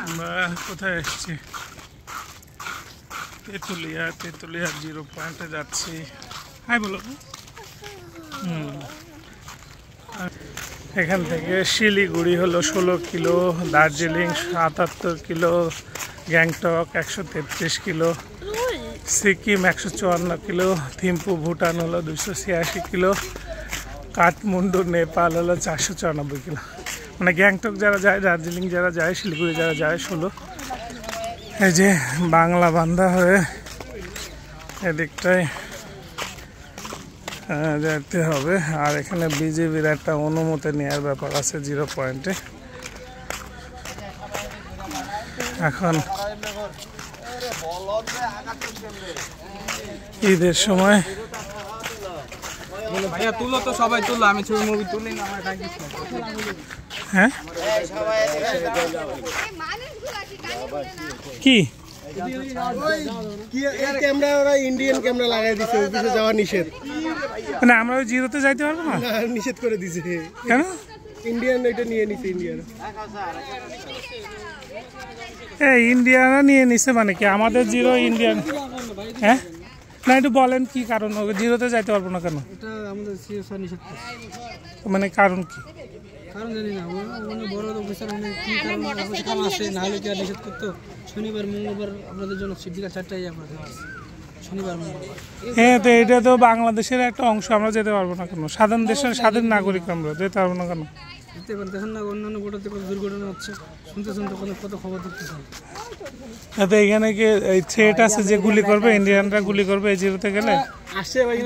আমরা কোথায় এসেছি? তেঁতুলিয়া 0 পয়েন্টে যাচ্ছি। হাই বলো। এখান থেকে শিলিগুড়ি হলো 16 kilo, Darjeeling 77 kilo, Gangtok 133 kilo, Sikkim 154 kilo, Thimphu Bhutan হলো 286 কিলো, কাঠমান্ডু নেপাল হলো 494 কিলো। মানে গ্যাংটক যারা যায়, দার্জিলিং যারা যায়, শিলিগুড়ি যারা যায় 16। এই যে বাংলা বান্ধা হয়ে এদিকটায় যেতে হবে। আর এখানে বিজেপির একটা অনুমতি নেওয়ার ব্যাপার আছে 0 পয়েন্টে। এখন ঈদের সময় ভাইয়া তুলো তো, সবাই তুলো, আমি ছবি মুভি তুলি না, আমার ডাকিস না। হ্যাঁ কি ক্যামেরা, ওরা ইন্ডিয়ান ক্যামেরা লাগাই দিছে, ওই দিকে যাওয়া নিষেধ। মানে আমরা ওই 0-তে যাইতে পারবো না? নিষেধ করে দিছে। কেন? ইন্ডিয়ান এটা নিয়ে নিছে, ইন্ডিয়ান। ইন্ডিয়ানরা নিয়ে নিছে মানে কি? আমাদের 0 ইন্ডিয়ান। হ্যাঁ না, একটু বলেন কি কারণ? 0-তে যাইতে পারবো না কেন? এটা আমাদের সিএসআর নিষেধ করছে। মানে কারণ কি? কারণ জানি না, মানে বড় অফিসার মানে কি কারণ আছে, না হলে কি আর নিষেধ করতো? শনিবার মঙ্গলবার আপনাদের জন্য বিকাল 4টায় আপনাদের শনিবার মঙ্গলবার। হ্যাঁ, তো এটা তো বাংলাদেশের একটা অংশ, আমরা যেতে পারবো না কেন? স্বাধীন দেশের স্বাধীন নাগরিক, আমরা যেতে পারবো না কেন? যেতে পারেন, দেখেন না অন্যান্য বোটাতে কত দুর্ঘটনা হচ্ছে, শুনতেছেন তো, কত খবর দেখতেছেন। তো এখানে কি এই থ্রেট আছে যে গুলি করবে, ইন্ডিয়ানরা গুলি করবে এই 0-তে গেলে? আসে ভাই,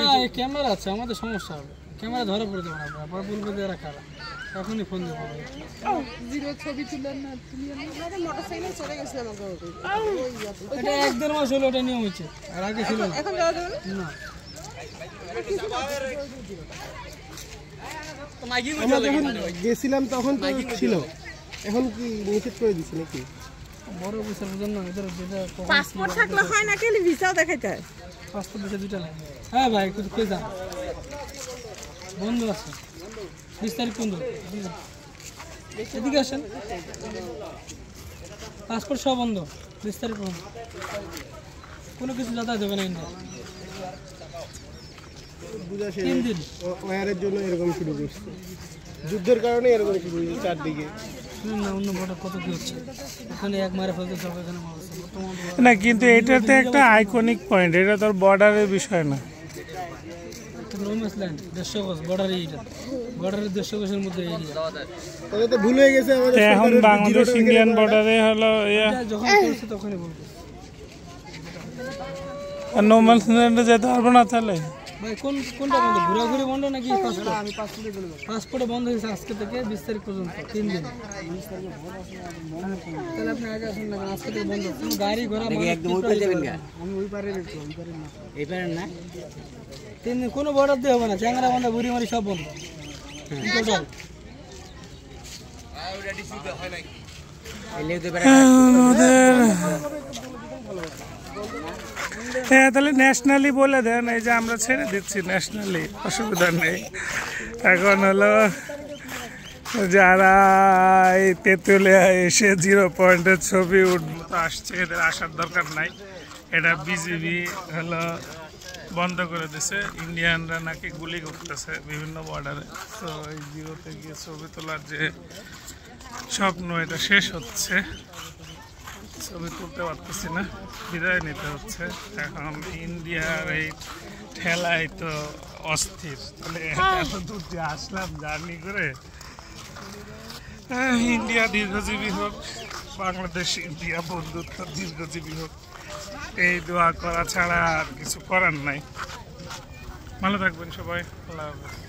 না ক্যামেরা আছে, আমাদের সমস্যা হবে, ক্যামেরা ধরা পড়ে যাবে না, পরে বলবে যে এরা খারাপ, এখনই ফোন দেবো। এটা 1-1.5 মাস হলো এটা নিয়ম হয়েছে, আর আগে ছিল না। আমরা যখন গেছিলাম তখন তো ছিল, এখন কি নিষেধ করে দিছে নাকি? বড় অফিসার বুঝেন না, এদের যেটা পাসপোর্ট থাকলে হয় না, কেন ভিসাও দেখাইতে হয়? পাসপোর্ট দিতে 2টা লাগে। হ্যাঁ ভাই, একটু কে যান, বন্ধু আছে 20 তারিখ বন্ধু, এদিকে আসেন, পাসপোর্ট সব বন্ধ 20 তারিখ বন্ধ, কোনো কিছু যাতায়াত হবে না ইন্ডিয়া। 3 দিন ওয়ারের জন্য এরকম শুরু করছে, যুদ্ধের কারণে এরকম শুরু হয়েছে চারদিকে। না অন্য বড় কত কি হচ্ছে, এখানে এক মারে ফেলতে সব এখানে মারছে না, কিন্তু এটাতে একটা আইকনিক পয়েন্ট, এটা তোর বর্ডারের বিষয় না। রোমাসল্যান্ড 150 গজ বর্ডার, এইটা বর্ডারের 150 গজের মধ্যে এরিয়া। তবে তো ভুল হয়ে গেছে আমাদের, এখন বাংলাদেশ ইন্ডিয়ান বর্ডারে হলো যখন করছে তখনই বলবো। আর নোম্যান্সল্যান্ডে যেতে পারবো না তাহলে? ভাই কোনটা বন্ধ, ঘোরাঘুরি বন্ধ নাকি পাসপোর্ট? আমি পাসপোর্টে বন্ধ হয়েছে আজকে থেকে 20 তারিখ পর্যন্ত, 3 দিন। তাহলে আপনি আগে আসুন না, আজকে থেকে বন্ধ, কোনো গাড়ি ঘোড়া একদম ওই পারে যাবেন। আমি ওই পারে রেখেছি, ওই পারে না, এই পারে না। 3 দিন কোনো বর্ডার দিয়ে হবে না, চ্যাংরা বান্ধা বুড়ি মারি সব বন্ধ টোটাল। হ্যাঁ, তাহলে ন্যাশনালি বলে দেন, এই যে আমরা ছেড়ে দিচ্ছি ন্যাশনালি, অসুবিধা নেই। এখন হলো যারা এই তেঁতুলিয়া এসে 0 পয়েন্টের ছবি উঠবো আসছে, এদের আসার দরকার নাই। এটা বিজিবি হলো বন্ধ করে দিছে, ইন্ডিয়ানরা নাকি গুলি করতেছে বিভিন্ন বর্ডারে। তো এই 0-তে গিয়ে ছবি তোলার যে স্বপ্ন, এটা শেষ হচ্ছে, ছবি তুলতে পারতেছি না, বিদায় নিতে হচ্ছে। এখন ইন্ডিয়ার এই ঠেলায় তো অস্থির, তাহলে এত দূর যে আসলাম জার্নি করে। ইন্ডিয়া দীর্ঘজীবী হোক, বাংলাদেশ ইন্ডিয়া বন্ধুত্ব দীর্ঘজীবী হোক, এই দোয়া করা ছাড়া আর কিছু করার নাই। ভালো থাকবেন সবাই, আল্লাহ হাফেজ।